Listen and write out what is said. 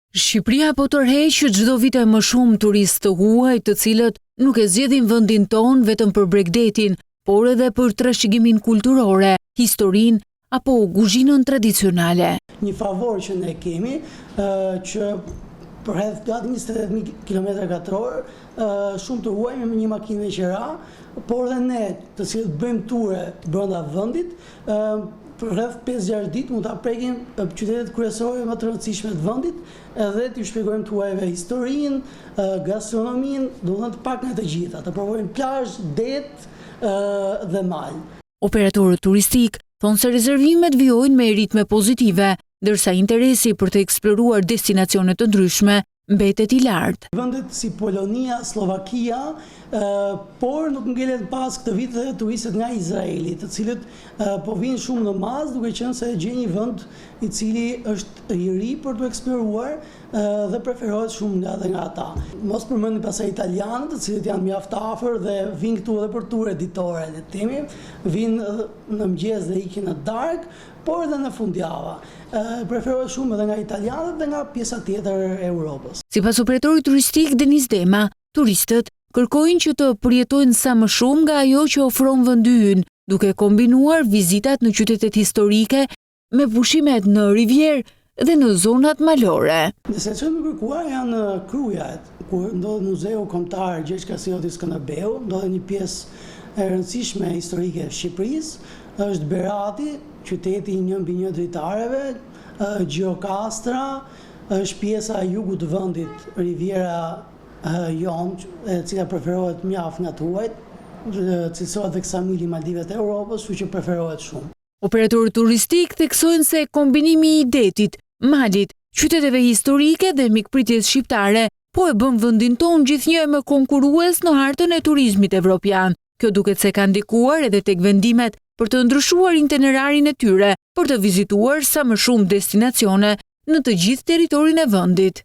Shqipëria po tërheq çdo vit më shumë turistë të huaj, të cilët nuk e zgjedhin vendin ton vetëm për Bregdetin, por edhe për trashëgimin kulturore, historinë apo kuzhinën tradicionale. Një favor që ne kemi që për rreth gati 20.000 km2 shumë të huaj me një makinë me qera, por edhe ne të cilët bëjmë ture brenda vendit, për rreth 5-6 ditë mund ta prekim qytetet kryesore më të rëndësishme të vendit edhe t'ju shpjegojmë tuajve historinë, gastronominë, domethënë të pak nga të gjitha, të provojmë plazh, det dhe mal. Operatorët turistik thonë se rezervimet vijojnë me ritme pozitive, ndërsa interesi për të eksploruar destinacione të ndryshme mbetet i lartë. Vendet si Polonia, Slovakia, por nuk ngelet pas këtë vit dhe turistët nga Izraeli, të cilët po vinë shumë në mas, duke qenë se gjej një vend i cili është i ri për të eksploruar dhe preferohet shumë nga ata. Mos përmendim pastaj italianët, të cilët janë mjaft afër dhe vinë këtu edhe për ture ditore, le të themi, vinë në mëngjes dhe ikin në darkë, por edhe në fundjava. Preferohet shumë edhe nga italianët dhe nga pjesa tjetër e Europës. Sipas operatorit turistik Denis Dema, turistët kërkojnë që të përjetojnë sa më shumë nga ajo që ofron vendi ynë, duke kombinuar vizitat në qytetet historike me pushimet në rivjerë dhe në zonat malore. Destinacionet më kërkuar janë Krujat, ku ndodhet Muzeu Kombëtar Gjergj Kasioti Skënderbeu, ndodhet një pjesë e rëndësishme historike e Shqipërisë, është Berati, qyteti i 1 dritareve, Gjirokastra, është pjesa e jugut të vendit, Riviera Jon, e cila preferohet mjaft nga tuajt, cilësohet dhe Ksamili Maldivet e Europës, kështu që preferohet shumë. Operatorët turistik theksojnë se kombinimi i detit, malit, qyteteve historike dhe mikpritjes shqiptare po e bën vendin ton gjithnjë më konkurrues në hartën e turizmit evropian. Kjo duket se ka ndikuar edhe tek vendimet për të ndryshuar itinerarin e tyre për të vizituar sa më shumë destinacione në të gjithë territorin e vendit.